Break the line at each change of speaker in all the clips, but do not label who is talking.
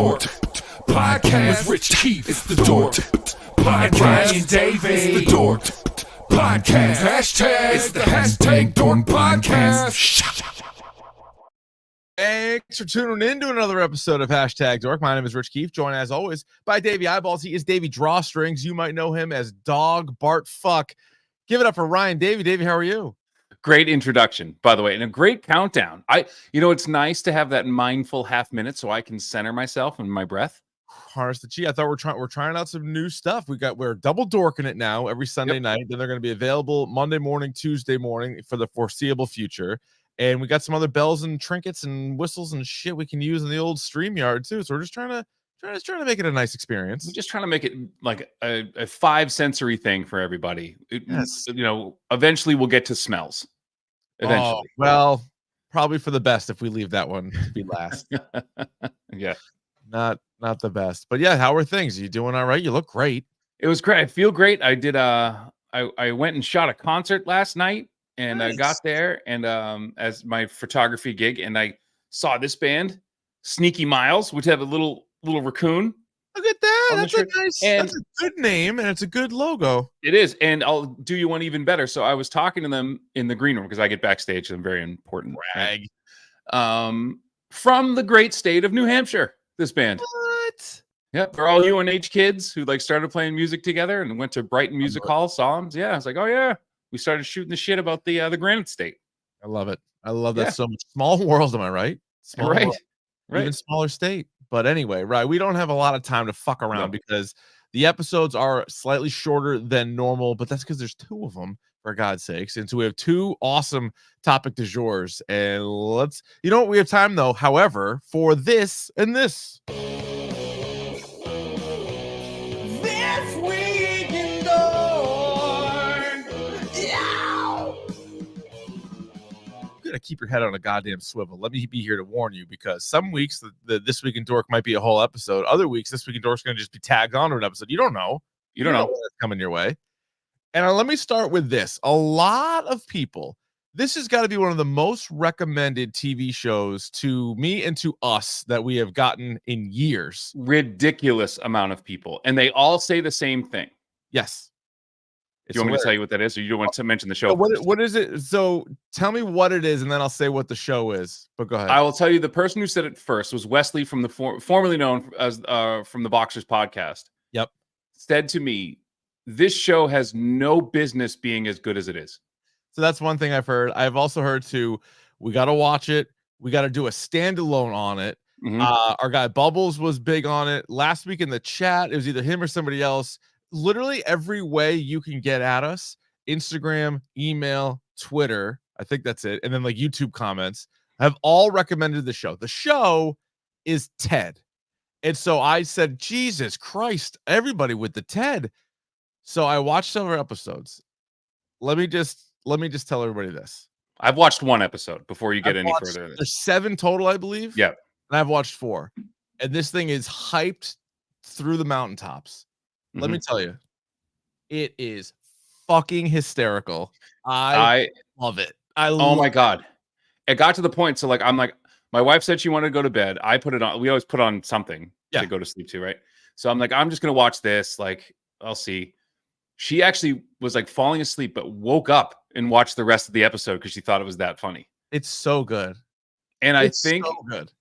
DORK Podcast with Rich Keefe. It's the DORK Podcast. Keefe Davey. It's the DORK Podcast. Hashtag. It's the hashtag DORK Podcast.
Thanks for tuning in to another episode of Hashtag Dork. My name is Rich Keefe, joined as always by Davey Eyeballs. He is Davey Drawstrings. You might know him as Dog Bart Fuck. Give it up for Ryan Davey. Davey, how are you?
Great introduction, by the way, and a great countdown. It's nice to have that mindful half minute so I can center myself and my breath.
Harness the chi. I thought we're trying out some new stuff. We're double dorking it now every Sunday night. Then they're going to be available Monday morning, Tuesday morning for the foreseeable future. And we got some other bells and trinkets and whistles and shit we can use in the old StreamYard too. So we're just trying to make it a nice experience.
I'm just trying to make it like a five sensory thing for everybody.
Yes.
Eventually we'll get to smells. Eventually.
Oh, well, probably for the best if we leave that one to be last.
Yeah.
Not the best. But yeah, how are things? Are you doing all right? You look great.
It was great. I feel great. I did I went and shot a concert last night. And nice. I got there and as my photography gig, and I saw this band, Sneaky Miles, which have a little raccoon.
Look at that. That's a good name, and it's a good logo.
It is, and I'll do you one even better. So I was talking to them in the green room because I get backstage, so I'm very important.
Brag.
From the great state of New Hampshire, this band.
What?
Yep, they're all UNH kids who started playing music together and went to Brighton Music Hall, saw them. Yeah, I was like, oh yeah. We started shooting the shit about the Granite State.
I love it. I love that so much. Small world, am I right? Small
right.
World.
Right.
Even smaller state. But anyway, right. We don't have a lot of time to fuck around because the episodes are slightly shorter than normal, but that's because there's two of them, for God's sakes. And so we have two awesome topic du jours. And we have time though, however, for this and this. To keep your head on a goddamn swivel. Let me be here to warn you, because some weeks the This Week in Dork might be a whole episode. Other weeks This Week in Dork's going to just be tagged onto an episode. You don't know what's coming your way. And let me start with this. A lot of people, this has got to be one of the most recommended TV shows to me and to us that we have gotten in years.
Ridiculous amount of people, and they all say the same thing.
Yes.
Do you want me to tell you what that is, or you don't want to mention the show?
What is it? So tell me what it is, and then I'll say what the show is. But go ahead.
I will tell you. The person who said it first was Wesley from the formerly known as from the Boxers podcast.
Yep.
Said to me, this show has no business being as good as it is.
So that's one thing I've heard. I've also heard too, we got to watch it. We got to do a standalone on it.
Mm-hmm.
Our guy Bubbles was big on it last week in the chat. It was either him or somebody else. Literally every way you can get at us, Instagram, email, Twitter, I think that's it, and then YouTube comments, have all recommended the show. The show is Ted. And so I said, Jesus Christ, everybody with the Ted. So I watched several episodes. Let me just tell everybody this.
I've watched one episode before you get any further.
There's 7 total, I believe.
Yeah.
And I've watched 4. And this thing is hyped through the mountaintops. Let me tell you, it is fucking hysterical. I love it.
Oh my God. It got to the point. So my wife said she wanted to go to bed. I put it on. We always put on something to go to sleep to, right? So I'm like, I'm just going to watch this. I'll see. She actually was falling asleep, but woke up and watched the rest of the episode because she thought it was that funny.
It's so good.
And I think,
so good.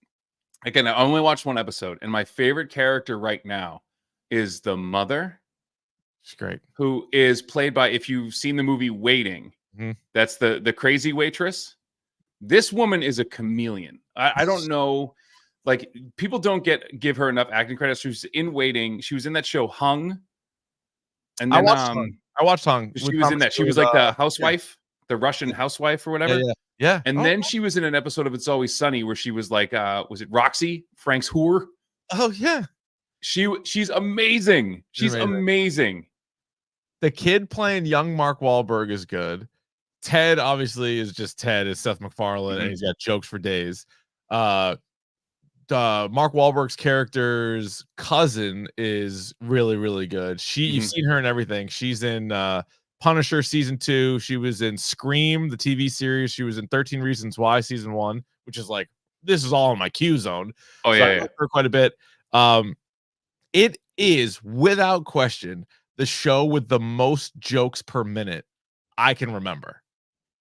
Again, I only watched one episode, and my favorite character right now is the mother.
She's great.
Who is played by, if you've seen the movie Waiting, that's the crazy waitress. This woman is a chameleon. I don't know, people don't give her enough acting credit. She was in Waiting. She was in that show Hung. And then
I watched Hung.
She was in that. She was the housewife, the Russian housewife or whatever.
Yeah.
And then she was in an episode of It's Always Sunny where she was was it Roxy, Frank's whore?
Oh yeah.
She's amazing. She's amazing.
The kid playing young Mark Wahlberg is good. Ted obviously is just Ted. Is Seth MacFarlane, and he's got jokes for days. Mark Wahlberg's character's cousin is really, really good. You've seen her in everything. She's in Punisher season 2. She was in Scream, the TV series. She was in 13 Reasons Why season 1, which is this is all in my Q zone.
Oh,
so
yeah,
I like her quite a bit. It is without question the show with the most jokes per minute I can remember.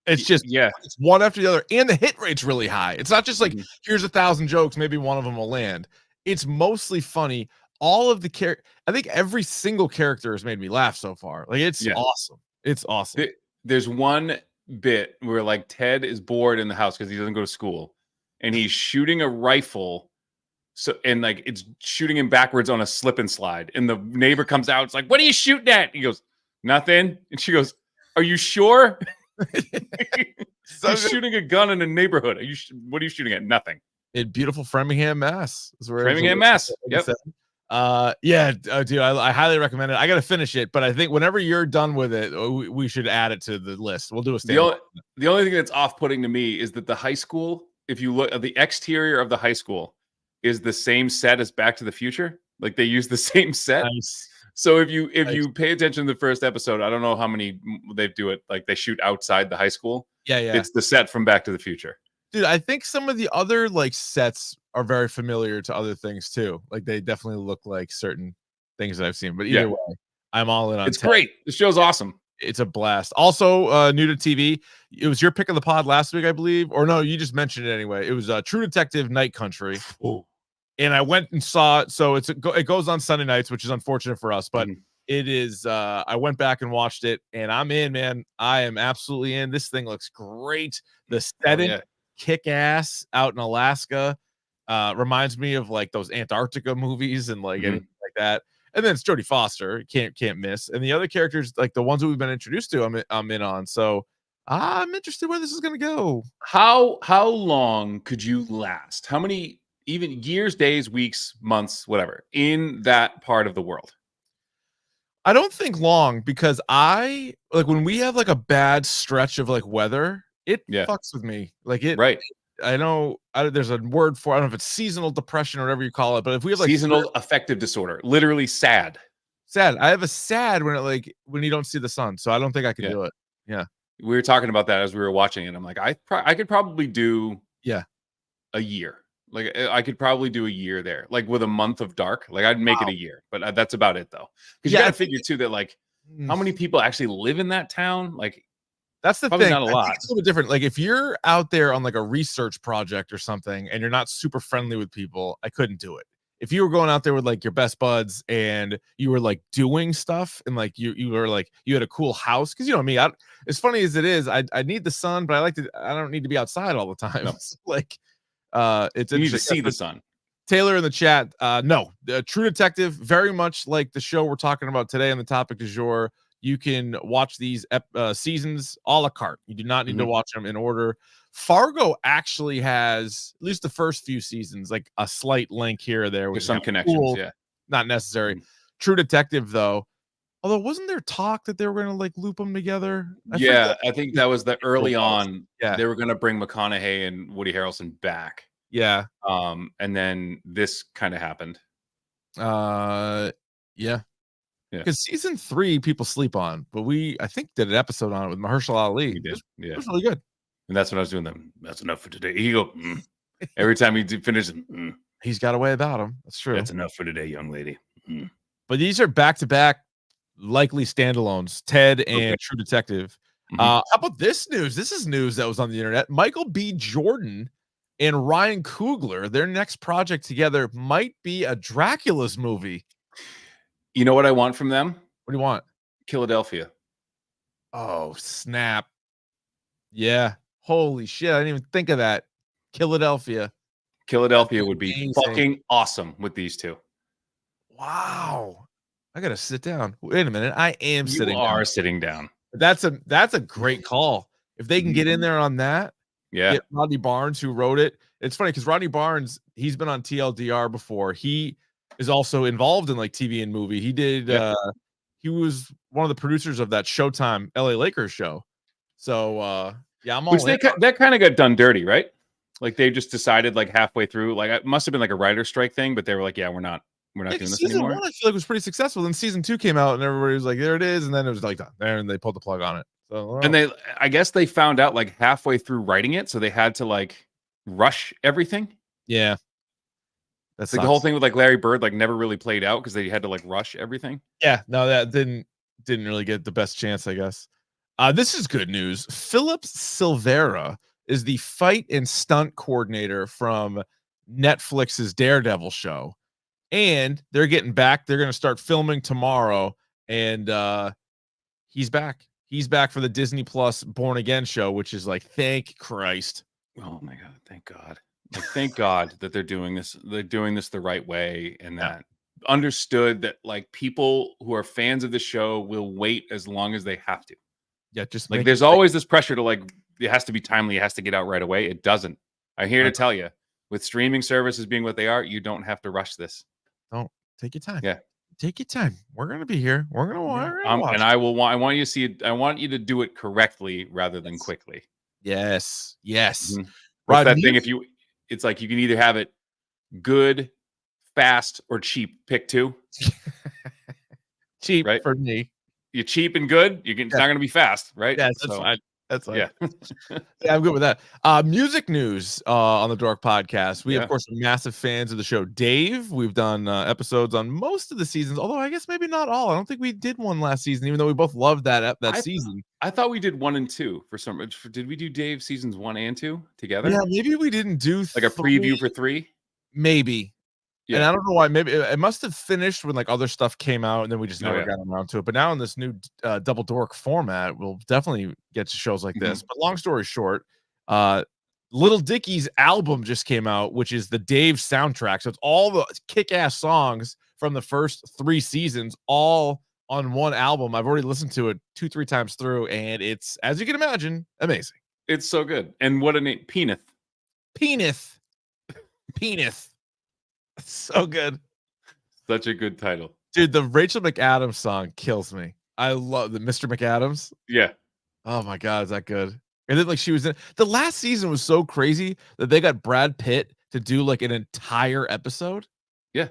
It's just it's one after the other, and the hit rate's really high. It's not just like here's 1,000 jokes, maybe one of them will land. It's mostly funny. All of the I think every single character has made me laugh so far. Like it's awesome. It's awesome.
There's one bit where like Ted is bored in the house because he doesn't go to school, and he's shooting a rifle. So and like it's shooting him backwards on a slip and slide, and the neighbor comes out. It's like, "What are you shooting at?" He goes, "Nothing." And she goes, "Are you sure?" He's shooting a gun in a neighborhood. What are you shooting at? Nothing.
In beautiful Framingham, Mass.
Framingham, Mass. Yep.
Dude, I highly recommend it. I got to finish it, but I think whenever you're done with it, we should add it to the list. We'll do a stand.
The only thing that's off-putting to me is that the high school, if you look at the exterior of the high school, is the same set as Back to the Future. Like they use the same set. Nice. So if you pay attention to the first episode, I don't know how many they do it. Like they shoot outside the high school.
Yeah.
It's the set from Back to the Future.
Dude, I think some of the other like sets are very familiar to other things too. Like they definitely look like certain things that I've seen. But either way, I'm all in on.
It's great. The show's awesome.
It's a blast. Also, new to TV. It was your pick of the pod last week, I believe, or no? You just mentioned it anyway. It was True Detective Night Country.
Oh.
And I went and saw it. So it goes on Sunday nights, which is unfortunate for us, but it is. I went back and watched it, and I'm in, man. I am absolutely in. This thing looks great. The setting, kick ass out in Alaska. Reminds me of like those Antarctica movies and like anything like that. And then it's Jodie Foster, can't miss. And the other characters, like the ones that we've been introduced to, I'm in on. So I'm interested where this is gonna go.
How long could you last? How many even years, days, weeks, months, whatever, in that part of the world?
I don't think long, because I like when we have like a bad stretch of like weather, it fucks with me. Like it,
right?
I know there's a word for, I don't know if it's seasonal depression or whatever you call it, but if we have like
seasonal affective disorder, literally sad.
I have a sad when you don't see the sun, so I don't think I can do it. Yeah,
we were talking about that as we were watching it. I'm like, I could probably do a year. Like I could probably do a year there, like with a month of dark. Like I'd make it a year, but that's about it though. Because you got to figure too that like how many people actually live in that town. Like
that's the
probably
thing.
Not a lot.
It's a little bit different. Like if you're out there on like a research project or something, and you're not super friendly with people, I couldn't do it. If you were going out there with like your best buds and you were like doing stuff and like you were like you had a cool house, because you know me, as funny as it is, I need the sun, but I don't need to be outside all the time. No. Like it's
you need to see the sun.
Taylor in the chat, no, the True Detective, very much like the show we're talking about today on the topic du jour. You can watch these seasons a la carte. You do not need to watch them in order. Fargo actually has, at least the first few seasons, like a slight link here or there.
There's some connections,
cool, not necessary. True Detective, though, although wasn't there talk that they were going to like loop them together?
I think that was the early on. Yeah, they were going to bring McConaughey and Woody Harrelson back.
Yeah.
And then this kind of happened.
Yeah. Because season 3 people sleep on, but I think did an episode on it with Mahershala Ali.
We did.
It was really good.
And that's what I was doing. That's enough for today. He go every time he finishes.
He's got a way about him. That's true.
That's enough for today, young lady.
But these are back-to-back likely standalones, Ted and True Detective. How about this news? This is news that was on the internet. Michael B. Jordan and Ryan Coogler, their next project together might be a Dracula's movie.
You know what I want from them?
What do you want?
Philadelphia.
Oh, snap. Yeah. Holy shit. I didn't even think of that. Philadelphia
Would be fucking awesome with these two.
Wow. I got to sit down. Wait a minute. I am sitting down.
You are sitting down.
That's a great call. If they can get in there on that.
Yeah.
Get Rodney Barnes, who wrote it. It's funny because Rodney Barnes, he's been on TLDR before. He is also involved in like TV and movie. He did he was one of the producers of that Showtime LA Lakers show. So I'm all
that kind of got done dirty, right? Like they just decided like halfway through, like it must have been like a writer's strike thing, but they were like, yeah, we're not doing this anymore.
Season 1 I feel like was pretty successful. Then season 2 came out and everybody was like, there it is, and then it was like done there, and they pulled the plug on it. So
and I guess they found out like halfway through writing it, so they had to like rush everything.
Yeah. That's
like the whole thing with like Larry Bird like never really played out because they had to like rush everything.
Yeah, no, that didn't really get the best chance, I guess. This is good news. Philip Silvera is the fight and stunt coordinator from Netflix's Daredevil show, and they're getting back. They're going to start filming tomorrow, and he's back. He's back for the Disney Plus Born Again show, which is like, thank Christ.
Oh my God, thank God. Like, thank God that they're doing this. They're doing this the right way, and that understood that like people who are fans of the show will wait as long as they have to.
Yeah, just
like there's always this pressure to like it has to be timely, it has to get out right away. It doesn't. I'm here to tell you, with streaming services being what they are, you don't have to rush this.
Don't take your time.
Yeah,
take your time. We're gonna be here. We're gonna watch.
And I want you to see it. I want you to do it correctly rather than quickly.
Yes.
Mm-hmm. What's that thing? It's like you can either have it good, fast, or cheap. Pick two.
Cheap, right? For me.
You're cheap and good. It's not going to be fast, right?
Yeah, that's fine. That's fine.
Yeah.
Yeah, I'm good with that. Music news on the Dork podcast. We, of course, are massive fans of the show. Dave, we've done episodes on most of the seasons, although I guess maybe not all. I don't think we did one last season, even though we both loved that season.
I thought we did 1 and 2 for some. Did we do Dave seasons 1 and 2 together?
Yeah, maybe we didn't do
like a preview for 3.
Maybe. Yeah. And I don't know why. Maybe it must have finished when like other stuff came out, and then we just never got around to it. But now in this new double dork format, we'll definitely get to shows like this. But long story short, Little Dicky's album just came out, which is the Dave soundtrack. So it's all the kick-ass songs from the first 3 seasons, all on one album. I've already listened to it 2-3 times through, and it's, as you can imagine, amazing.
It's so good. And what a name, Peanut.
So good.
Such a good title.
Dude, the Rachel McAdams song kills me. I love the Mr. McAdams.
Yeah.
Oh my God, is that good? And then like she was in the last season was so crazy that they got Brad Pitt to do like an entire episode.
Yeah.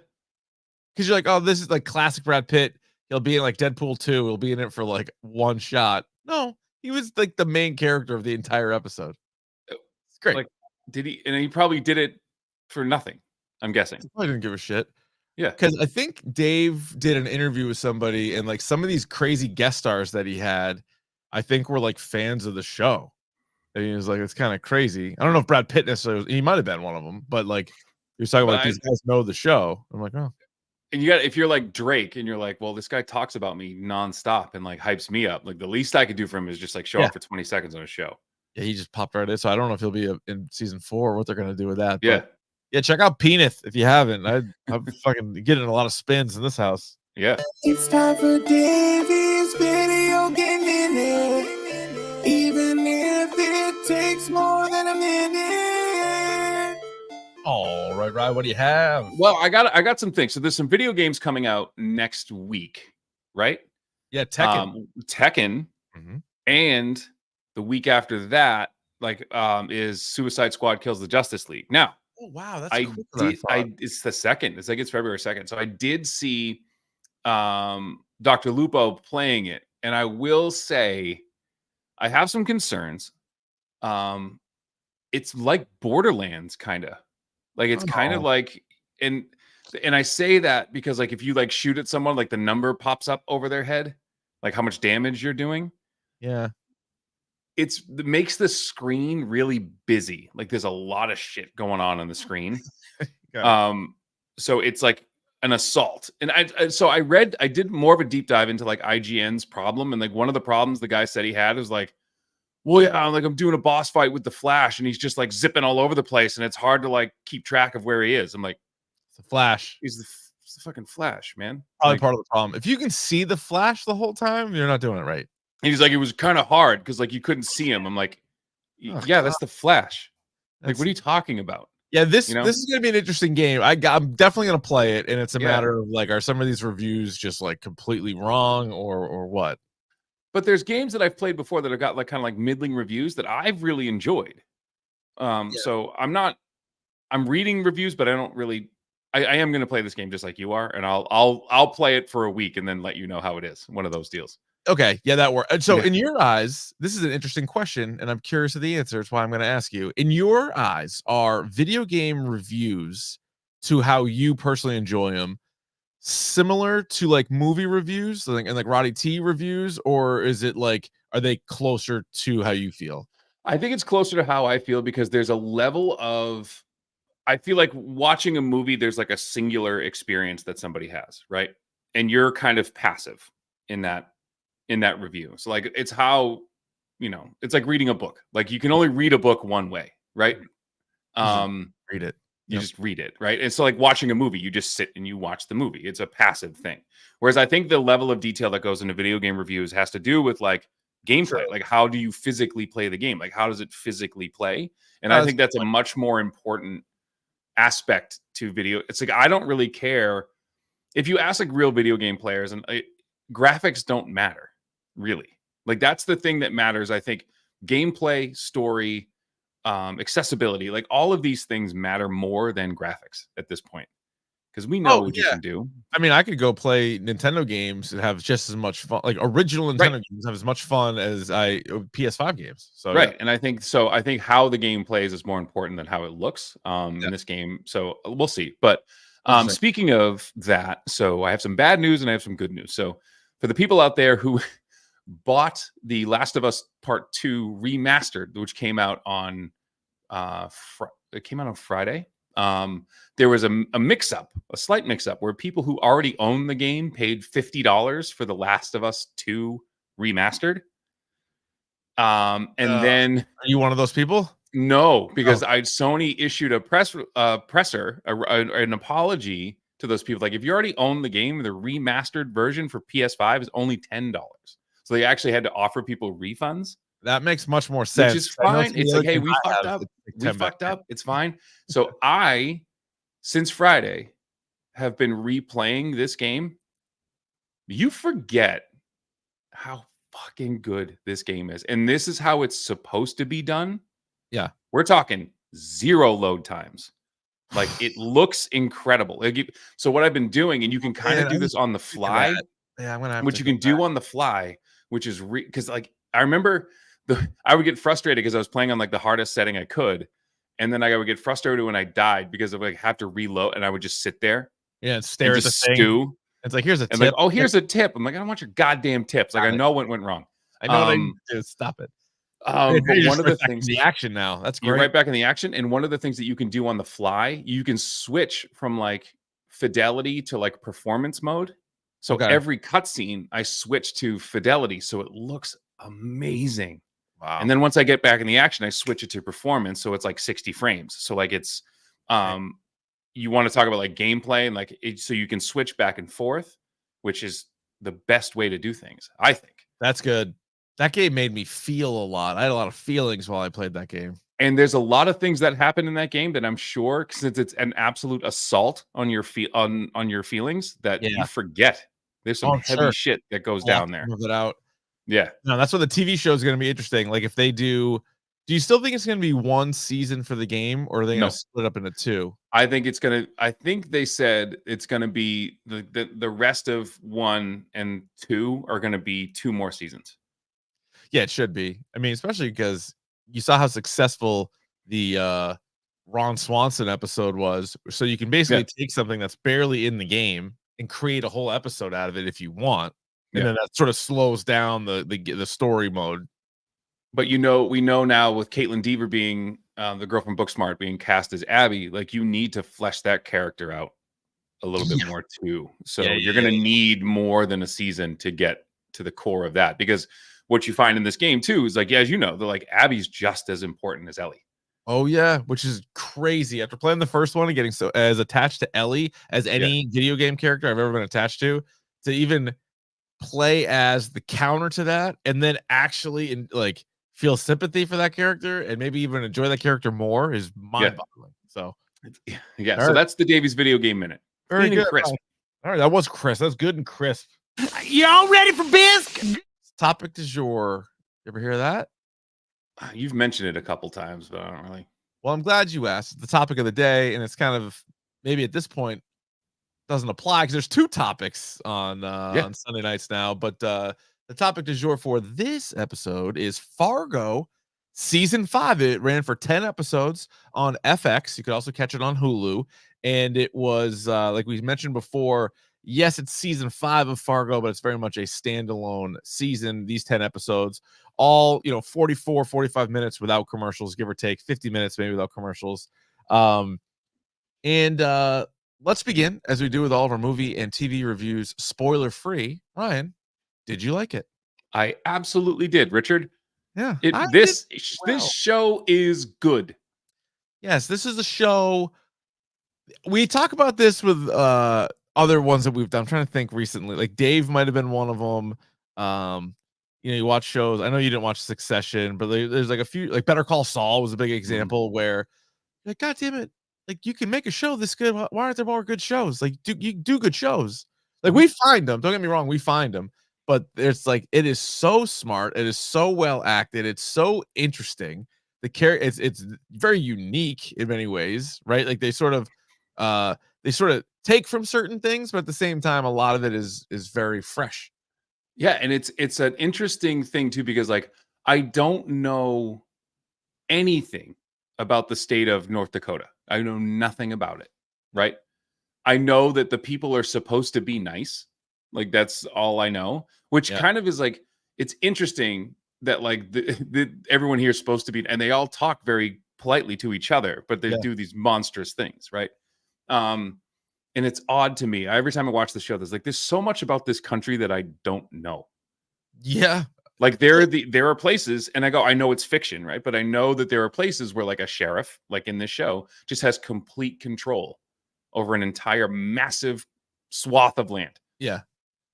Because you're like, oh, this is like classic Brad Pitt. He'll be in like Deadpool 2. He'll be in it for like one shot. No, he was like the main character of the entire episode. It's great.
Like, did he? And he probably did it for nothing. I'm guessing.
I didn't give a shit.
Yeah.
Because I think Dave did an interview with somebody, and like some of these crazy guest stars that he had, I think were like fans of the show. And he was like, it's kind of crazy. I don't know if Brad Pitt necessarily, he might have been one of them, but like he was talking about these guys know the show. I'm like, oh.
And you got, if you're like Drake and you're like, well, this guy talks about me nonstop and like hypes me up. Like the least I could do for him is just like show up for 20 seconds on a show.
Yeah, he just popped right in. So I don't know if he'll be in season 4, what they're going to do with that.
Yeah.
But yeah, check out Peanut if you haven't. I'm fucking getting a lot of spins in this house.
Yeah.
It's time for Davey's video game minute. Even if it takes more than a minute.
All right, Ryan, what do you have?
Well, I got some things. So there's some video games coming out next week, right?
Yeah, Tekken.
And the week after that, like, is Suicide Squad Kills the Justice League. Now,
oh wow, that's
it's the 2nd. It's like it's February 2nd. So I did see Dr. Lupo playing it, and I will say I have some concerns. It's like Borderlands kind of. Like it's kind of like, and I say that because like if you like shoot at someone, like the number pops up over their head, like how much damage you're doing.
Yeah.
It makes the screen really busy. Like there's a lot of shit going on the screen. So it's like an assault. And I did more of a deep dive into like IGN's problem. And like one of the problems the guy said he had was like, well, yeah, I'm doing a boss fight with the Flash and he's just like zipping all over the place. And it's hard to like keep track of where he is. I'm like,
it's the Flash.
It's the fucking Flash, man.
Probably
like,
part of the problem. If you can see the Flash the whole time, you're not doing it right.
And he's like, it was kind of hard because like you couldn't see him. I'm like, yeah, that's the Flash. Like, what are you talking about?
Yeah, this is gonna be an interesting game. I'm definitely gonna play it, and it's a matter of like, are some of these reviews just like completely wrong or what?
But there's games that I've played before that have got like kind of like middling reviews that I've really enjoyed. So I'm reading reviews, but I don't really. I am gonna play this game just like you are, and I'll play it for a week and then let you know how it is. One of those deals.
Okay, yeah, that works. And so, in your eyes, this is an interesting question, and I'm curious of the answer. It's why I'm going to ask you. In your eyes, are video game reviews to how you personally enjoy them, similar to like movie reviews and like Roddy T reviews, or is it like, are they closer to how you feel?
I think it's closer to how I feel because there's a level of, I feel like watching a movie, there's like a singular experience that somebody has, right? And you're kind of passive in that review. So like it's how, it's like reading a book. Like you can only read a book one way, right?
Read it.
You just read it, right? And so like watching a movie, you just sit and you watch the movie. It's a passive thing. Whereas I think the level of detail that goes into video game reviews has to do with like gameplay.
Sure.
Like how do you physically play the game? Like how does it physically play? And I think that's a much more important aspect to video. It's like I don't really care if you ask like real video game players, and graphics don't matter really. Like that's the thing that matters. I think gameplay, story, accessibility, like all of these things matter more than graphics at this point because we know what you can do.
I mean, I could go play Nintendo games and have just as much fun, like original Nintendo games have as much fun as PS5 games. So
right. And I think how the game plays is more important than how it looks in this game. So we'll see. But speaking of that, so I have some bad news and I have some good news. So for the people out there who bought the Last of Us Part 2 remastered, which came out on Friday. There was a slight mix-up where people who already own the game paid $50 for the Last of Us 2 remastered. And then
are you one of those people?
No, because Sony issued a presser, an apology to those people. Like if you already own the game, the remastered version for PS5 is only $10. So they actually had to offer people refunds.
That makes much more sense.
Which is fine. It's like, hey, we fucked up. We fucked up. It's fine. So I, since Friday, have been replaying this game. You forget how fucking good this game is. And this is how it's supposed to be done.
Yeah.
We're talking 0 load times. Like it looks incredible. So what I've been doing, and you can kind of do this on the fly.
Yeah, I'm gonna have
what you can do on the fly, which is because like I remember I would get frustrated because I was playing on like the hardest setting I could, and then I would get frustrated when I died because I would like have to reload, and I would just sit there,
and stare at the thing.
Stew.
It's like here's a tip.
Like, oh, here's a tip. I'm like, I don't want your goddamn tips. Like I know what went wrong.
I know what I need to do. Stop it.
But one of the things,
the action now. That's great.
You're right back in the action. And one of the things that you can do on the fly, you can switch from like fidelity to like performance mode. So every cutscene, I switch to fidelity, so it looks amazing.
Wow.
And then once I get back in the action, I switch it to performance, so it's like 60 frames. So like it's, you want to talk about like gameplay and like so you can switch back and forth, which is the best way to do things, I think.
That's good. That game made me feel a lot. I had a lot of feelings while I played that game.
And there's a lot of things that happen in that game that I'm sure, since it's an absolute assault on your on your feelings, that you forget. There's some heavy shit that goes down there.
Move it out.
Yeah.
No, that's what the TV show is going to be interesting. Like if they do you still think it's going to be one season for the game, or are they going to split up into 2?
I think they said it's going to be the rest of 1 and 2 are going to be 2 more seasons.
Yeah, it should be. I mean, especially because you saw how successful the Ron Swanson episode was. So you can basically take something that's barely in the game and create a whole episode out of it if you want. And then that sort of slows down the story mode.
But we know now with Caitlin Deaver being the girl from Booksmart being cast as Abby, like you need to flesh that character out a little bit more too. So you're going to need more than a season to get to the core of that, because what you find in this game too is like, as you know, they're like Abby's just as important as Ellie.
Oh yeah, which is crazy. After playing the first one and getting so as attached to Ellie as any video game character I've ever been attached to even play as the counter to that, and then actually like feel sympathy for that character and maybe even enjoy that character more is mind-boggling. So
so that's the Davies Video Game Minute.
Very good. Crisp. All right, that was crisp. That's good and crisp.
Y'all ready for bisque?
Topic du jour. You ever hear that?
You've mentioned it a couple times, but I don't really.
Well, I'm glad you asked. It's the topic of the day, and it's kind of maybe at this point doesn't apply because there's 2 topics on Sunday nights now. But the topic du jour for this episode is Fargo season 5. It ran for 10 episodes on FX. You could also catch it on Hulu, and it was like we mentioned before. Yes, it's season 5 of Fargo, but it's very much a standalone season. These 10 episodes, all 44, 45 minutes without commercials, give or take 50 minutes maybe without commercials. And let's begin, as we do with all of our movie and TV reviews, spoiler free. Ryan, did you like it?
I absolutely did, Richard.
Yeah,
This
well.
show is good.
Yes, this is a show. We talk about this with other ones that we've done. I'm trying to think recently. Like Dave might have been one of them. You watch shows. I know you didn't watch Succession, but there's like a few. Like Better Call Saul was a big example where, like, God damn it, like you can make a show this good. Why aren't there more good shows? Like, you do good shows. Like we find them. Don't get me wrong, we find them. But it's like it is so smart. It is so well acted. It's so interesting. The character, it's very unique in many ways, right? Like they sort of take from certain things, but at the same time, a lot of it is very fresh.
Yeah, and it's an interesting thing too, because like I don't know anything about the state of North Dakota. I know nothing about it, right? I know that the people are supposed to be nice. Like that's all I know, which kind of is like, it's interesting that like everyone here is supposed to be, and they all talk very politely to each other, but they do these monstrous things, right? And it's odd to me. Every time I watch the show, there's so much about this country that I don't know.
Yeah.
Like there are places, and I know it's fiction, right? But I know that there are places where like a sheriff, like in this show, just has complete control over an entire massive swath of land.
Yeah.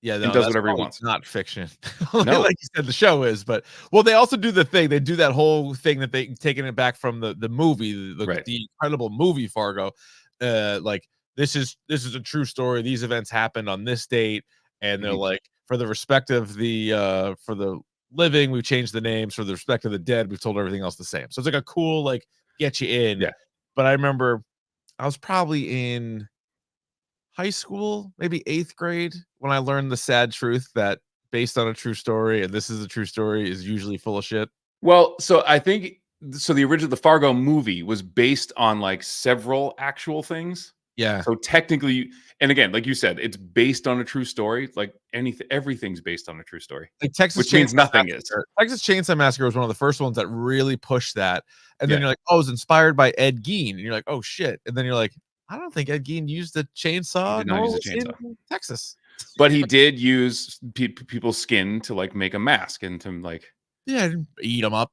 Yeah,
and does whatever he wants.
Not fiction.
No,
like you said, the show is, but they also do the thing. They do that whole thing that they taking it back from the movie, the incredible movie Fargo. Like this is a true story. These events happened on this date, and they're like, for the respect of the for the living, we've changed the names. For the respect of the dead, we've told everything else the same. So it's like a cool like get you in.
Yeah.
But I remember I was probably in high school, maybe 8th grade, when I learned the sad truth that based on a true story, and this is a true story, is usually full of shit.
Well, so I think the Fargo movie was based on like several actual things.
Yeah.
So technically, and again, like you said, it's based on a true story. Like everything's based on a true story.
Like Texas
Chainsaw means nothing
Massacre. Texas Chainsaw Massacre was one of the first ones that really pushed that. And then you're like, oh, it was inspired by Ed Gein. And you're like, oh shit. And then you're like, I don't think Ed Gein used a chainsaw.
He did not use a chainsaw
in Texas.
But he did use people's skin to like make a mask and to like
eat them up.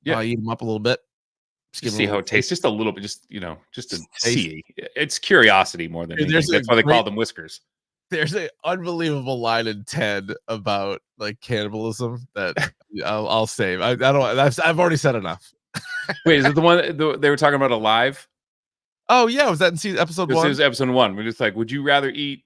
Eat them up a little bit.
Just see how it tastes, just a little bit, just to see. It's curiosity more than anything. That's why they call them whiskers.
There's an unbelievable line in Ted about like cannibalism that I'll save. I don't. I've already said enough.
Wait, is it the one they were talking about Alive?
Oh yeah, was that in episode 1?
This is episode 1. We're just like, would you rather eat?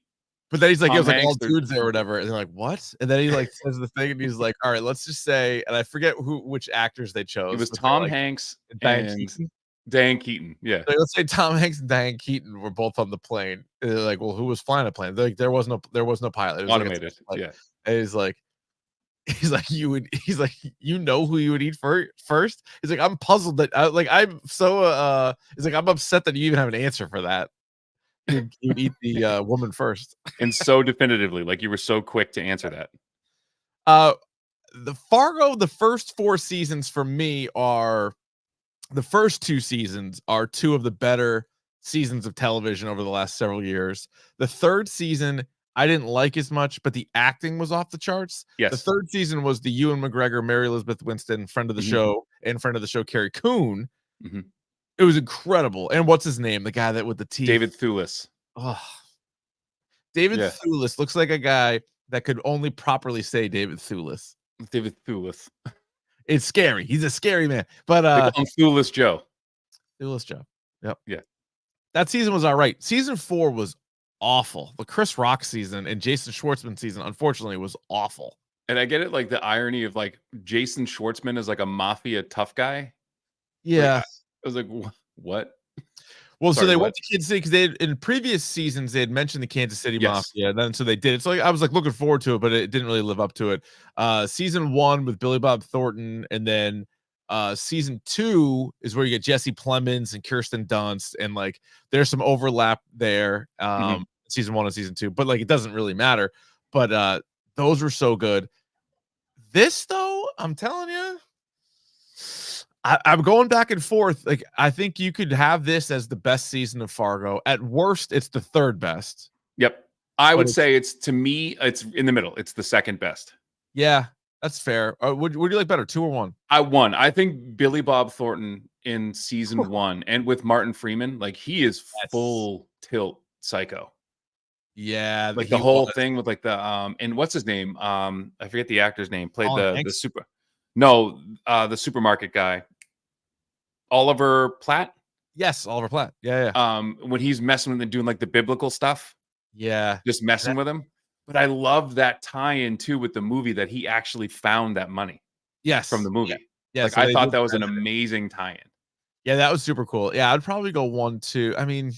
But then he's like, it was like all dudes there or whatever, and they're like, what? And then he like says the thing, and he's like, all right, let's just say, and I forget which actors they chose.
It was Tom Hanks and Diane Keaton. Yeah,
so let's say Tom Hanks and Diane Keaton were both on the plane. And they're like, well, who was flying a plane? They're like, there was no pilot. It was
automated.
Like,
yeah,
and he's like, you know who you would eat first. He's like, I'm puzzled that I'm so he's like, I'm upset that you even have an answer for that. You would eat the woman first,
and so definitively, like you were so quick to answer that.
The Fargo, the first 4 seasons for me are the first 2 seasons are 2 of the better seasons of television over the last several years. The 3rd season I didn't like as much, but the acting was off the charts.
Yes.
The 3rd season was the Ewan McGregor, Mary Elizabeth Winstead, friend of the show, and friend of the show, Carrie Coon. It was incredible. And what's his name? The guy that with the teeth.
David Thewlis.
Oh. David Thewlis looks like a guy that could only properly say David Thewlis.
David Thewlis.
It's scary. He's a scary man. But
Thewlis Joe.
Thewlis Joe. Yep.
Yeah.
That season was all right. Season 4 was awful. The Chris Rock season and Jason Schwartzman season, unfortunately, was awful.
And I get it, like the irony of like Jason Schwartzman is like a mafia tough guy.
Yeah.
Like, I was like, what?
Well, so they went to Kansas City because they in previous seasons they had mentioned the Kansas City Mafia, and then so they did it. So I was like looking forward to it, but it didn't really live up to it. Season 1 with Billy Bob Thornton, and then Season 2 is where you get Jesse Plemons and Kirsten Dunst, and like there's some overlap there. Season 1 and season 2, but like it doesn't really matter. But those were so good. This though, I'm telling you, I'm going back and forth. Like I think you could have this as the best season of Fargo. At worst, it's the third best.
Yep. I would say to me, it's in the middle. It's the second best.
Yeah, that's fair. Would you like better, 2 or 1?
I think Billy Bob Thornton in season 1 and with Martin Freeman, like he is full tilt psycho.
Yeah,
like the whole thing with like the and what's his name? I forget the actor's name. Played the supermarket guy. Oliver Platt.
Yes, Oliver Platt. Yeah.
When he's messing with and doing like the biblical stuff.
Yeah.
Just messing with him. But I love that tie-in too with the movie that he actually found that money.
Yes.
From the movie.
Yeah.
Like
So
I thought that was an amazing tie-in.
Yeah, that was super cool. Yeah, I'd probably go 1, 2. I mean,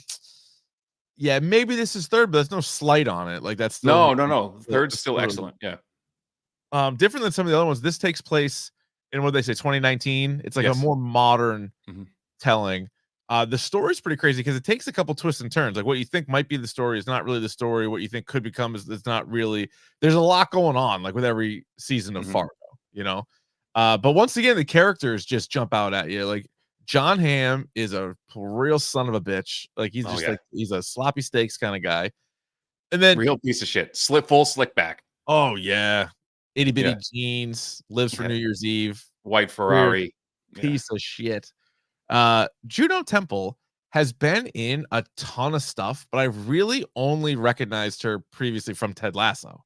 yeah, maybe this is third, but there's no slight on it. Like that's
still no. Third's still excellent. Yeah.
Different than some of the other ones. This takes place in what they say 2019. It's like a more modern telling. The story's pretty crazy because it takes a couple twists and turns. Like what you think might be the story is not really the story. What you think could become is it's not really. There's a lot going on, like with every season of Fargo, you know. But once again, the characters just jump out at you. Like John Hamm is a real son of a bitch. Like he's just like he's a sloppy steaks kind of guy. And then
real piece of shit. Full slick back.
Oh yeah. Itty bitty jeans, lives for New Year's Eve.
White Ferrari.
Piece of shit. Juno Temple has been in a ton of stuff, but I really only recognized her previously from Ted Lasso.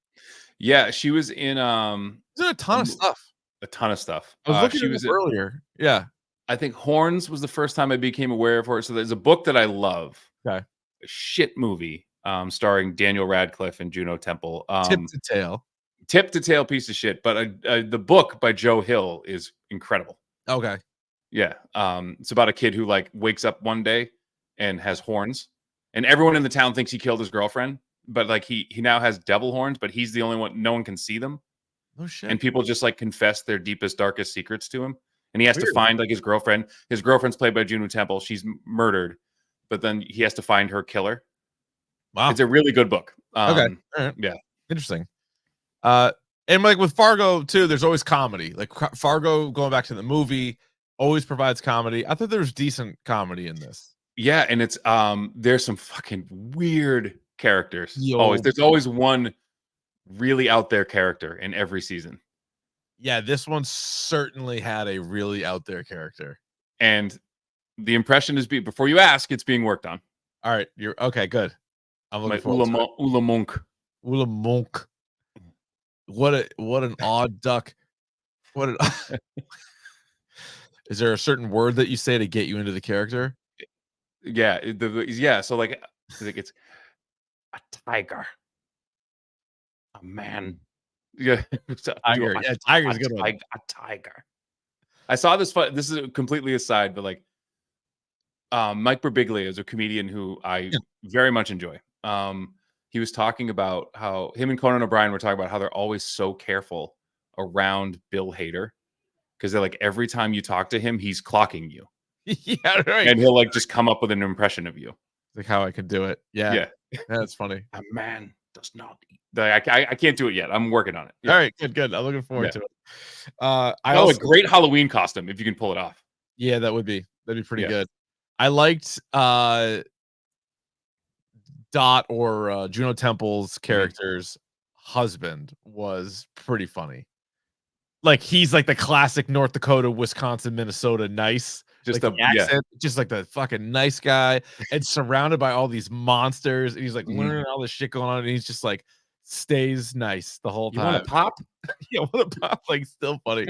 Yeah, she was in
a ton of stuff.
A ton of stuff.
I was looking at it earlier. Yeah.
I think Horns was the first time I became aware of her. So there's a book that I love.
Okay.
A shit movie starring Daniel Radcliffe and Juno Temple. Tip to tail piece of shit. But the book by Joe Hill is incredible.
Okay.
Yeah. It's about a kid who like wakes up one day and has horns, and everyone in the town thinks he killed his girlfriend, but like he now has devil horns, but he's the only one. No one can see them.
Oh shit.
And people just like confess their deepest, darkest secrets to him. And he has to find like his girlfriend. His girlfriend's played by Juno Temple. She's murdered, but then he has to find her killer.
Wow.
It's a really good book.
Okay. All right.
Yeah.
Interesting. And like with Fargo too, there's always comedy. Like Fargo, going back to the movie, always provides comedy. I thought there was decent comedy in this.
Yeah, and it's there's some fucking weird characters. There's always one really out there character in every season.
Yeah, this one certainly had a really out there character.
And the impression is before you ask, it's being worked on.
All right, you're okay. Good. I'm looking forward to it.
Ula Monk.
Ula Monk. What an odd duck. Is there a certain word that you say to get you into the character?
Yeah. So like it's a tiger, a man. Yeah,
tiger. Yeah, tiger's a good one.
A tiger. I saw this. This is completely aside, but like, Mike Birbiglia is a comedian who I very much enjoy. He was talking about how him and Conan O'Brien were talking about how they're always so careful around Bill Hader because they're like every time you talk to him, he's clocking you.
Yeah, right.
And he'll like just come up with an impression of you,
like how I could do it. Yeah, that's funny.
A man does not eat. I can't do it yet. I'm working on it.
Yeah. All right, good. I'm looking forward to it.
A great Halloween costume if you can pull it off.
Yeah, that'd be pretty good. I liked Dot or Juno Temple's character's husband was pretty funny. Like he's like the classic North Dakota, Wisconsin, Minnesota nice. Just like the accent, just like the fucking nice guy, and surrounded by all these monsters. And he's like learning all this shit going on, and he's just like stays nice the whole time.
You want to pop?
Yeah, want to pop? Like still funny.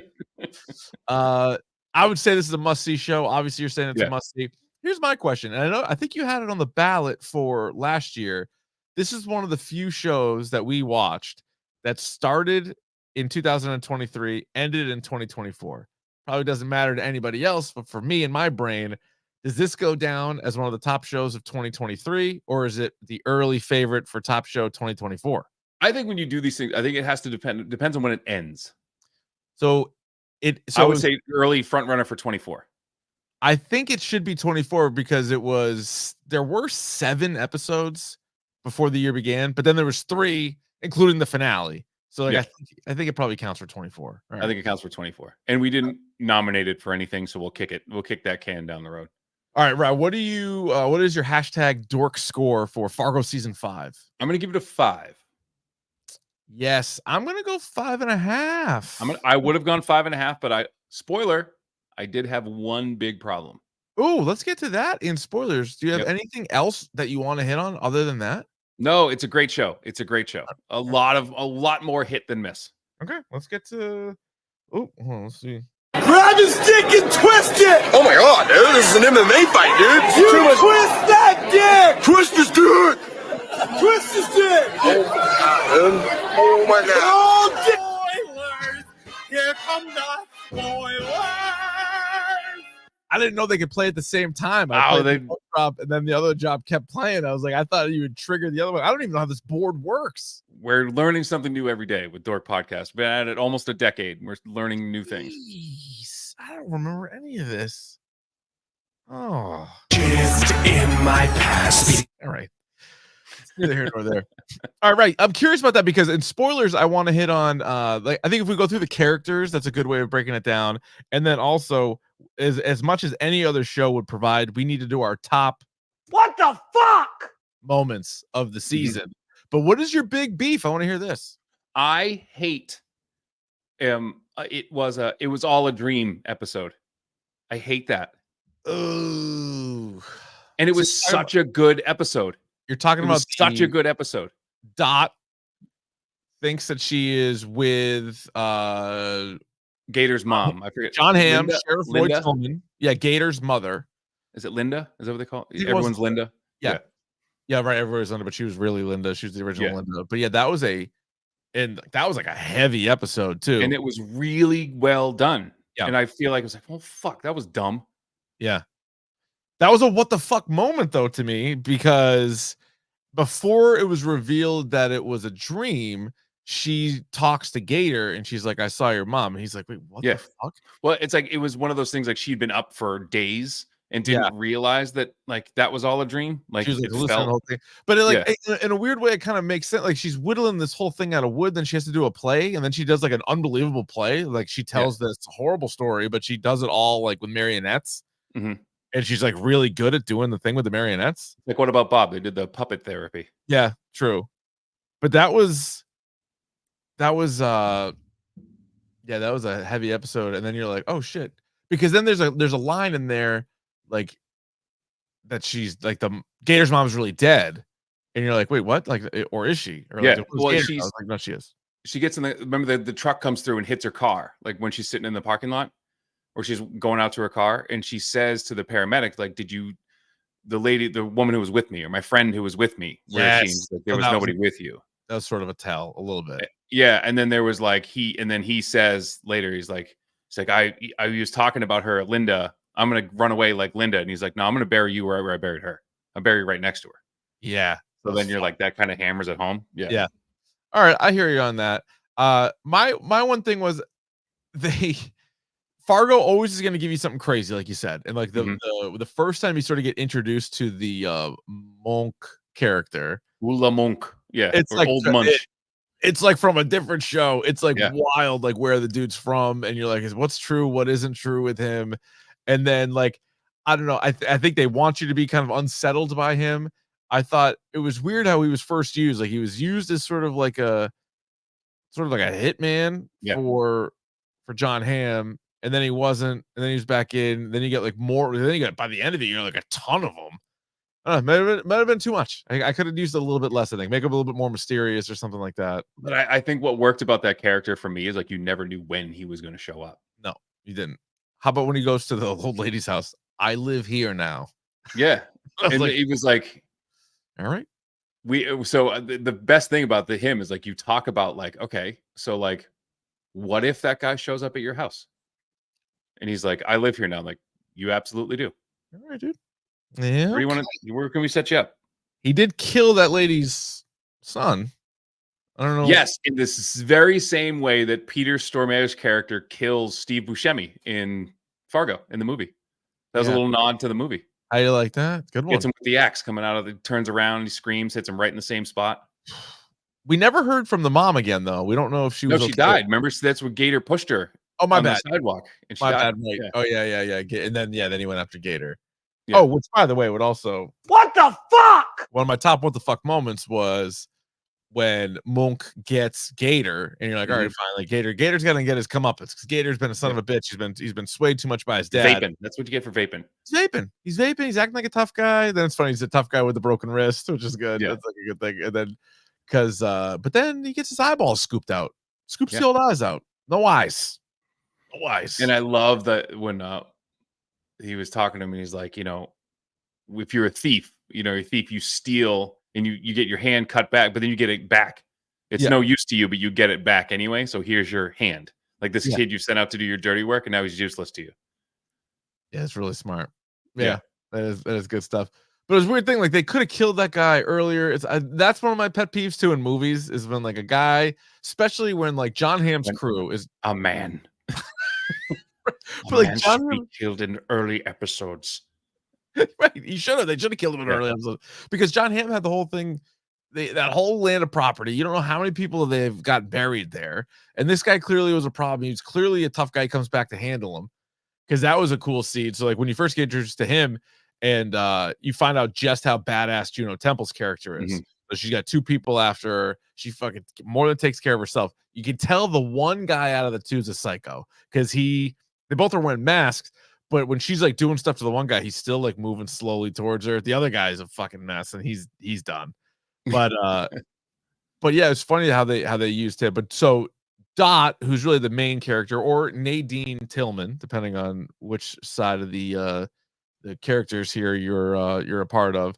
I would say this is a must-see show. Obviously, you're saying it's a must-see. Here's my question, and I think you had it on the ballot for last year. This is one of the few shows that we watched that started in 2023, ended in 2024. Probably doesn't matter to anybody else, but for me in my brain, does this go down as one of the top shows of 2023, or is it the early favorite for top show 2024?
I think when you do these things, I think it has to depends on when it ends.
So
I would say early front runner for 24.
I think it should be 24 because there were 7 episodes before the year began, but then there was 3, including the finale. So like I think it probably counts for 24.
Right. I think it counts for 24. And we didn't nominate it for anything, so we'll kick that can down the road.
All right, Rob, what is your hashtag dork score for Fargo season 5?
I'm gonna give it a 5.
Yes, I'm gonna go 5.5.
I would have gone 5.5, but I did have one big problem.
Oh, let's get to that in spoilers. Do you have anything else that you want to hit on other than that?
No, it's a great show. A lot more hit than miss.
Okay, let's get to. Oh, let's see.
Grab his dick and twist it!
Oh my god, dude, this is an MMA fight, dude.
You twist that dick!
Twist his dick!
Twist his dick!
Oh my god.
Oh, spoilers! Here come the spoilers!
I didn't know they could play at the same time.
They
job, and then the other job kept playing. I was like, I thought you would trigger the other one. I don't even know how this board works.
We're learning something new every day with Dork Podcast. We've been at it almost a decade. We're learning new things.
Jeez, I don't remember any of this. Oh,
Just in my past.
All right. Neither here nor there. All right. I'm curious about that because in spoilers, I want to hit on I think if we go through the characters, that's a good way of breaking it down. And then also as much as any other show would provide, we need to do our top
What the fuck?
moments of the season. But what is your big beef? I want to hear this.
I hate it was all a dream episode. I hate that.
Oh.
And it was such a good episode.
You're talking about
such a good episode.
Dot thinks that she is with
Gator's mom. I forget.
John Hamm,
Linda?
Sheriff Lloyd Tillman. Yeah, Gator's mother.
Is it Linda? Is that what they call it? Everyone's Linda.
Yeah, right. Everyone's Linda, but she was really Linda. She was the original Linda. But yeah, that was like a heavy episode too.
And it was really well done.
Yeah.
And I feel like it was like, oh fuck, that was dumb.
Yeah. That was a what the fuck moment though to me, because before it was revealed that it was a dream, she talks to Gator and she's like, I saw your mom. And he's like, wait, what the fuck?
Well, it's like it was one of those things like she'd been up for days and didn't realize that like that was all a dream. Like
she was like, the whole thing. But in a weird way, it kind of makes sense. Like she's whittling this whole thing out of wood, then she has to do a play, and then she does like an unbelievable play. Like she tells this horrible story, but she does it all like with marionettes.
Mm-hmm.
And she's like really good at doing the thing with the marionettes.
Like, what about Bob? They did the puppet therapy.
Yeah, true. But that was a heavy episode. And then you're like, oh shit. Because then there's a line in there like that she's like the Gator's mom's really dead. And you're like, wait, what? Like, or is she? Or
yeah.
Like,
well,
she's like, no, she is.
She gets in remember the truck comes through and hits her car, like when she's sitting in the parking lot. Or she's going out to her car and she says to the paramedic, like, the woman who was with me or my friend who was with me, where like, there was nobody with you.
That was sort of a tell a little bit.
Yeah. And then there was like, he says later, he's like, I was talking about her, Linda. I'm going to run away like Linda. And he's like, no, I'm going to bury you wherever I buried her. I'll bury you right next to her.
Yeah.
So then you're like, that kind of hammers at home. Yeah.
Yeah. All right. I hear you on that. My one thing was Fargo always is going to give you something crazy, like you said. And like the first time you sort of get introduced to the monk character.
Ula Monk. Yeah.
It's like
Old Munch.
It's like from a different show. It's like wild, like where the dude's from. And you're like, what's true? What isn't true with him? And then like, I don't know. I think they want you to be kind of unsettled by him. I thought it was weird how he was first used. Like he was used as sort of like a hitman for John Hamm. And then he wasn't, and then he was back in. Then you get like more. Then you got by the end of it, you're like a ton of them. I don't know, might have been too much. I could have used a little bit less. I think make him a little bit more mysterious or something like that.
But I think what worked about that character for me is like you never knew when he was going to show up.
No, you didn't. How about when he goes to the old lady's house? I live here now.
Yeah, and
like,
he was like,
"All right."
The best thing about him is like you talk about like, okay, so like, what if that guy shows up at your house? And he's like, I live here now. I'm like, you absolutely do.
All right, dude. Yeah.
Where can we set you up?
He did kill that lady's son. I don't know.
Yes, in this very same way that Peter Stormare's character kills Steve Buscemi in Fargo in the movie. That was a
Yeah.
little nod to the movie.
How you like that? Good one.
Hits him with the axe coming out of the turns around, he screams, hits him right in the same spot.
We never heard from the mom again, though. We don't know if she
No,
was
she
okay.
died. Remember, that's what Gator pushed her
Oh, my
on
bad.
the sidewalk, and she
My
died.
bad. Right.
Yeah.
Oh, yeah. And then he went after Gator.
Yeah.
Oh, which, by the way, would also
What the fuck?
one of my top what the fuck moments was when Monk gets Gator, and you're like, all right, finally, Gator's gonna get his comeuppance because Gator's been a son of a bitch. He's been swayed too much by his dad.
Vaping. That's what you get for vaping.
He's vaping. He's acting like a tough guy. Then it's funny. He's a tough guy with a broken wrist, which is good.
Yeah.
That's like a good thing. And then but then he gets his eyeballs scooped out. Scoops the old eyes out. No eyes. No eyes.
And I love that when he was talking to him, and he's like, if you're a thief, you steal and you get your hand cut back, but then you get it back. It's no use to you, but you get it back anyway. So here's your hand. Like this kid you sent out to do your dirty work, and now he's useless to you.
Yeah, it's really smart. Yeah. That is good stuff. But it was a weird thing. Like they could have killed that guy earlier. That's one of my pet peeves too in movies is when like a guy, especially when like John Hamm's crew is
a man.
but like John Hamm
killed in early episodes.
Right, he should have. They should have killed him in early episodes because John Hamm had the whole thing, that whole land of property. You don't know how many people they've got buried there, and this guy clearly was a problem. He was clearly a tough guy. He comes back to handle him because that was a cool scene. So like when you first get introduced to him, and you find out just how badass Juno Temple's character is. So she's got two people after her. She fucking more than takes care of herself. You can tell the one guy out of the two is a psycho because they both are wearing masks. But when she's like doing stuff to the one guy, he's still like moving slowly towards her. The other guy is a fucking mess, and he's done. But but yeah, it's funny how they used him. But so Dot, who's really the main character, or Nadine Tillman, depending on which side of the characters here you're a part of,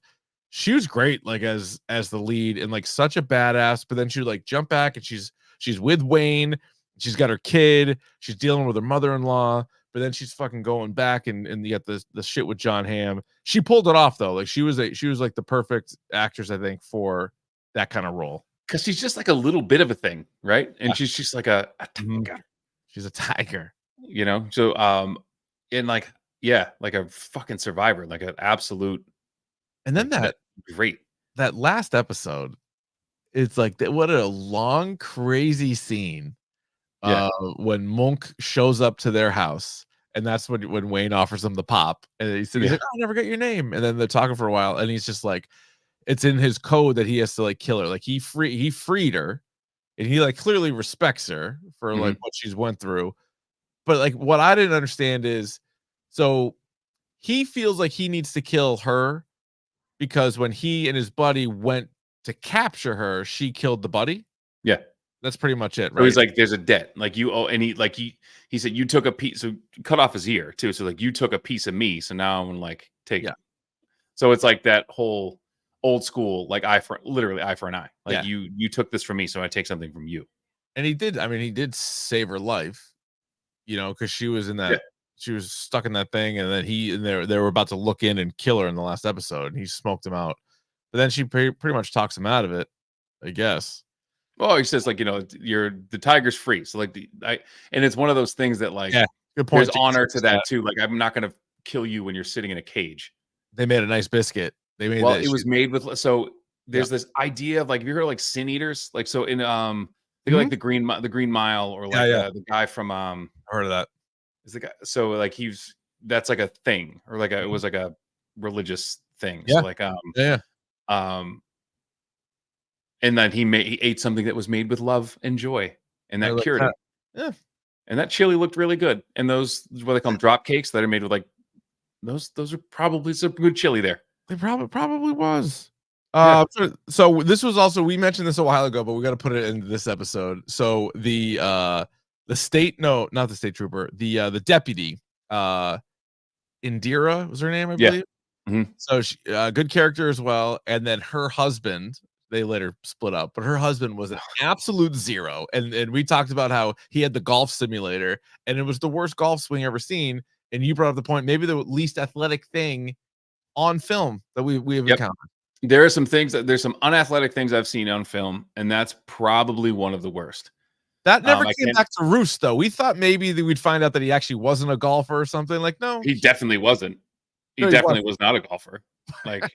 she was great, like as the lead and like such a badass. But then she would like jump back, and she's with Wayne. She's got her kid. She's dealing with her mother-in-law. But then she's fucking going back and you got the shit with John Hamm. She pulled it off though. Like she was like the perfect actress, I think, for that kind of role.
Because she's just like a little bit of a thing, right? And she's just like a tiger.
She's a tiger.
So and like a fucking survivor, like an absolute.
And then that last episode, it's like what a long, crazy scene. When Monk shows up to their house, and that's when Wayne offers him the pop, and he's like, "I never got your name." And then they're talking for a while, and he's just like, it's in his code that he has to like kill her. Like he freed her, and he like clearly respects her for like what she's went through. But like what I didn't understand is, so he feels like he needs to kill her because when he and his buddy went to capture her, she killed the buddy.
Yeah.
That's pretty much it, right?
So he's like, there's a debt. Like you owe, and he said you took a piece, so cut off his ear too. So like you took a piece of me, so now I'm gonna like take it. So it's like that whole old school, like literally eye for an eye. Like you took this from me, so I take something from you.
And he did. I mean, he did save her life, because she was in that. She was stuck in that thing, and then they were about to look in and kill her in the last episode, and he smoked him out. But then she pretty much talks him out of it, I guess.
Oh, he says like, the tiger's free. So like and it's one of those things that like,
good point.
There's honor to that too. Like I'm not going to kill you when you're sitting in a cage.
They made a nice biscuit. They made
it was made with, so there's this idea of like, have you heard of like sin eaters? Like, so in, think like the Green Mile, or like the guy from,
I heard of that.
Is the guy. So like that's like a thing, or like it was like a religious thing.
Yeah.
So like, and then he ate something that was made with love and joy, and that cured it.
Yeah.
And that chili looked really good. And those, what they call them, drop cakes that are made with like those are probably some good chili there.
They probably was. So this was also, we mentioned this a while ago, but we got to put it in this episode. So the state, no, not the state trooper, the deputy, Indira was her name, I believe. So she, good character as well. And then her husband, they later split up, but her husband was an absolute zero. And we talked about how he had the golf simulator, and it was the worst golf swing ever seen. And you brought up the point, maybe the least athletic thing on film that we have encountered.
There are some things there's some unathletic things I've seen on film, and that's probably one of the worst.
That never
I
came
can't.
back to roost, though. We thought maybe that we'd find out that he actually wasn't a golfer or something. Like, no,
He definitely wasn't. He
no, he
definitely
wasn't.
was not a golfer. Like,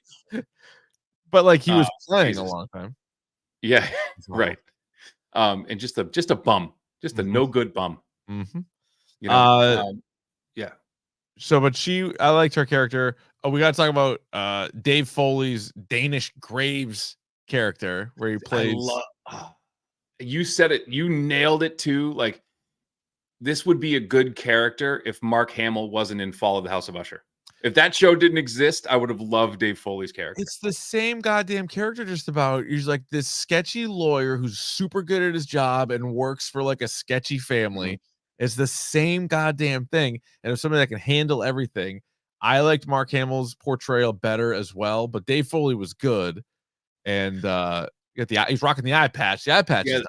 But like he
uh,
was playing a
Jesus.
long time.
Yeah, right. And just a bum, just a
Mhm.
no good bum.
Mhm.
You know.
Uh,
Yeah.
So, but I liked her character. Oh, we got to talk about Dave Foley's Danish Graves character, where he
I
plays.
love. You said it. You nailed it too. Like, this would be a good character if Mark Hamill wasn't in Fall of the House of Usher. If that show didn't exist, I would have loved Dave Foley's character.
It's the same goddamn character, just about. He's like this sketchy lawyer who's super good at his job and works for like a sketchy family.
Mm-hmm.
It's the same goddamn thing. And if somebody that can handle everything, I liked Mark Hamill's portrayal better as well. But Dave Foley was good, and he's rocking the eye patch. The eye patch is nice.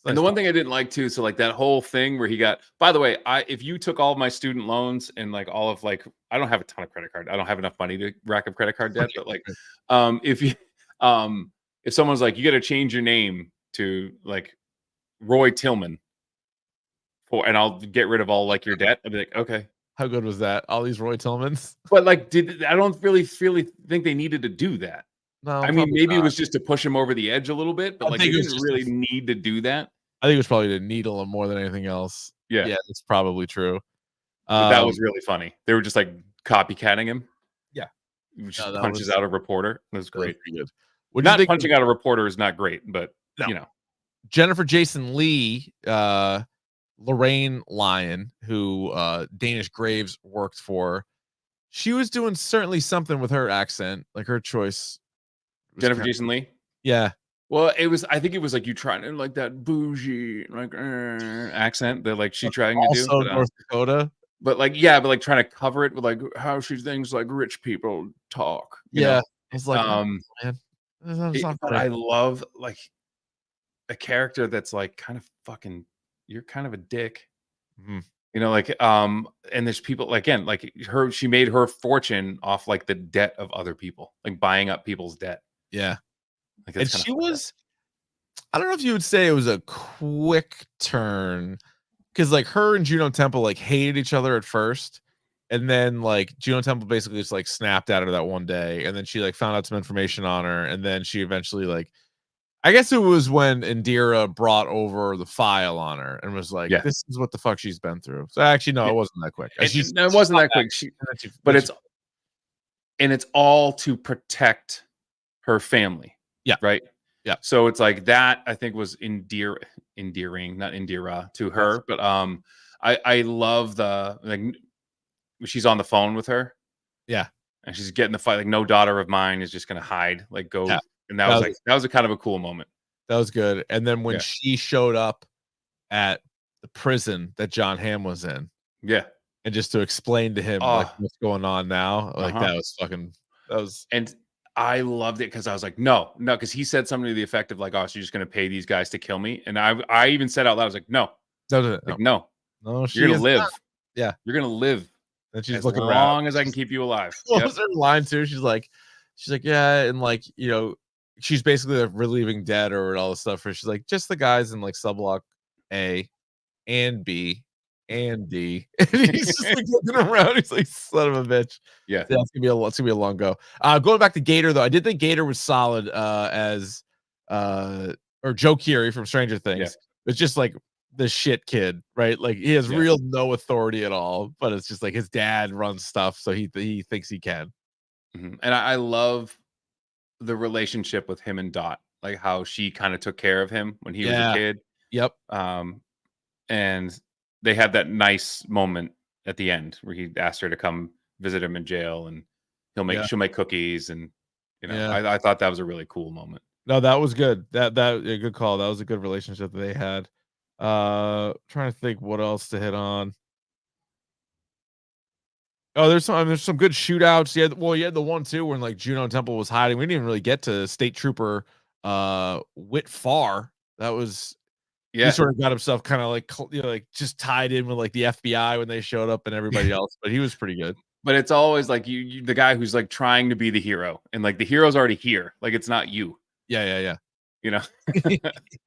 And the one thing I didn't like too, so like that whole thing where he got, by the way, if you took all of my student loans and like all of like, I don't have a ton of credit card. I don't have enough money to rack up credit card debt, but like, if someone's like, you got to change your name to like Roy Tillman and I'll get rid of all like your debt. I'd be like, okay.
How good was that? All these Roy Tillmans.
But like, I don't really think they needed to do that.
No,
I mean, maybe it was just to push him over the edge a little bit, but like, they didn't really need to do that.
I think it was probably to needle him more than anything else.
Yeah,
that's probably true.
But that was really funny. They were just like copycatting him.
Yeah,
he just punches out a reporter. It was great.
Good.
Not punching out a reporter is not great, but you know,
Jennifer Jason Leigh, Lorraine Lyon, who Danish Graves worked for, she was doing certainly something with her accent, like her choice.
Jennifer Jason Leigh.
Yeah.
Well, I think it was like you trying to like that bougie like accent that like she trying to do.
Also North Dakota.
But like, yeah, but like trying to cover it with like how she thinks like rich people talk. You know?
It's like, man,
but I love like a character that's like kind of fucking, you're kind of a dick.
Mm-hmm.
You know, like, and there's people like, again, like she made her fortune off like the debt of other people, like buying up people's debt.
Yeah.
Like,
and she was, I don't know if you would say it was a quick turn, because like her and Juno Temple like hated each other at first, and then like Juno Temple basically just like snapped at her that one day, and then she like found out some information on her, and then she eventually like, I guess it was when Indira brought over the file on her and was like, this is what the fuck she's been through. So actually, no, it wasn't that quick.
It wasn't that quick. But it's all to protect her family.
Yeah.
Right.
Yeah.
So it's like that, I think, was endearing, not Indira to her. But I love the like she's on the phone with her.
Yeah.
And she's getting the fight. Like, no daughter of mine is just gonna hide. Like, go. Yeah. And that was a kind of a cool moment.
That was good. And then when she showed up at the prison that John Hamm was in.
Yeah.
And just to explain to him like what's going on now. Like that was
and I loved it because I was like, no, because he said something to the effect of like, oh, so you're just gonna pay these guys to kill me. And I even said out loud, I was like, no,
no,
you're gonna live.
Not. Yeah,
you're gonna live.
And she's
as
looking
long
around.
as I can keep you alive.
What was her line too? She's like, yeah, and like, you know, she's basically like relieving debt or all this stuff. Where she's like, just the guys in like subblock A and B and D. And he's just like looking around. He's like, son of a bitch.
Yeah,
it's gonna be a long go. Going back to Gator though, I did think Gator was solid as or Joe Keery from Stranger Things. Yeah. It's just like the shit kid, right? Like he has real no authority at all, but it's just like his dad runs stuff, so he thinks he can.
Mm-hmm. And I love the relationship with him and Dot, like how she kind of took care of him when he was a kid.
Yep.
And they had that nice moment at the end where he asked her to come visit him in jail, and she'll make cookies, and you know, I thought that was a really cool moment.
No, that was good. That a good call. That was a good relationship that they had. Trying to think what else to hit on. Oh, there's some good shootouts. You had the one too when like Juno Temple was hiding. We didn't even really get to State Trooper Whit Farr. That was he sort of got himself kind of like, you know, like just tied in with like the FBI when they showed up and everybody else, but he was pretty good.
But it's always like you the guy who's like trying to be the hero, and like the hero's already here. Like it's not you,
Yeah.
you know.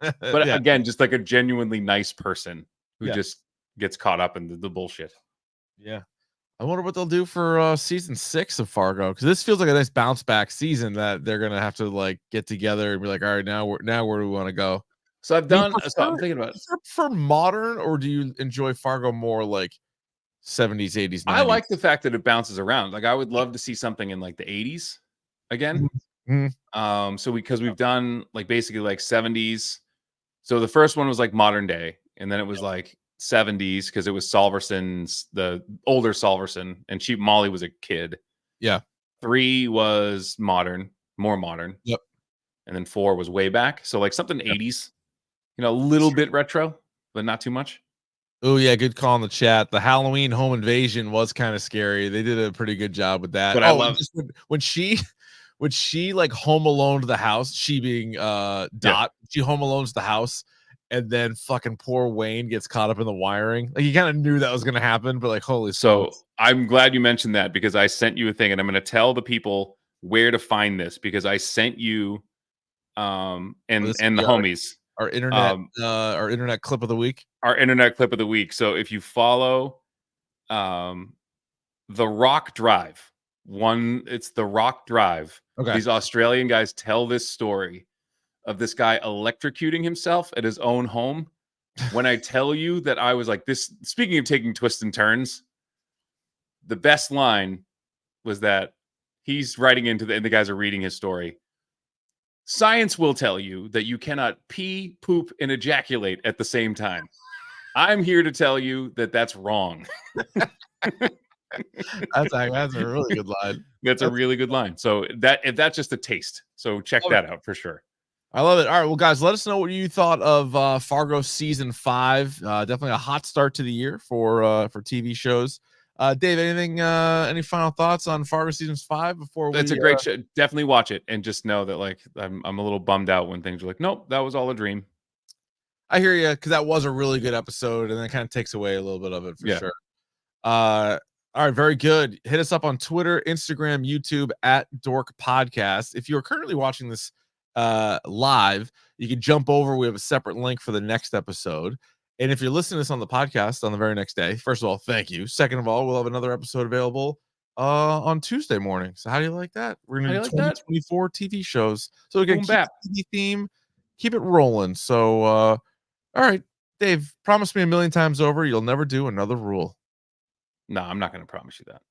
But
Yeah.
again, just like a genuinely nice person who
Yeah.
just gets caught up in the bullshit.
Yeah. I wonder what they'll do for season 6 of Fargo, because this feels like a nice bounce back season that they're gonna have to like get together and be like, all right, now where do we want to go?
So I've
Do you
done. So I'm thinking about.
for modern, or do you enjoy Fargo more like 70s, 80s, 90s?
I like the fact that it bounces around. Like I would love to see something in like the 80s again. So because we've done like basically like 70s. So the first one was like modern day, and then it was like 70s because it was Solverson's, the older Solverson, and Cheap Molly was a kid.
Yeah.
3 was modern, more modern.
Yep.
And then 4 was way back. So like something 80s, you know, a little bit retro, but not too much.
Oh yeah, good call in the chat. The Halloween home invasion was kind of scary. They did a pretty good job with that.
But I love
just when she like home alone to the house, she being Dot, she home alones the house, and then fucking poor Wayne gets caught up in the wiring. Like you kind of knew that was gonna happen, but like holy smokes.
I'm glad you mentioned that, because I sent you a thing, and I'm gonna tell the people where to find this, because I sent you and the homies
our internet clip of the week.
Our internet clip of the week. So if you follow the Rock Drive, it's the Rock Drive.
Okay.
These Australian guys tell this story of this guy electrocuting himself at his own home. When I tell you that I was like this, speaking of taking twists and turns, the best line was that he's writing into and the guys are reading his story. Science will tell you that you cannot pee, poop, and ejaculate at the same time. I'm here to tell you that that's wrong.
That's a really good line.
That's a really good line. So that's just a taste. So check that out for sure.
I love it. All right, well, guys, let us know what you thought of Fargo season 5. Definitely a hot start to the year for TV shows. Dave, any final thoughts on Fargo season 5 before we?
It's a great show. Definitely watch it, and just know that like I'm a little bummed out when things are like, nope, that was all a dream.
I hear you, because that was a really good episode, and that kind of takes away a little bit of it for sure. All right, very good. Hit us up on Twitter, Instagram, YouTube at Dork Podcast. If you are currently watching this live, you can jump over. We have a separate link for the next episode. And if you're listening to this on the podcast on the very next day, first of all, thank you. Second of all, we'll have another episode available on Tuesday morning. So how do you like that? We're gonna do 2024 TV shows. So we can keep the TV theme, keep it rolling. So all right, Dave, promise me a million times over you'll never do another rule.
No, I'm not going to promise you that.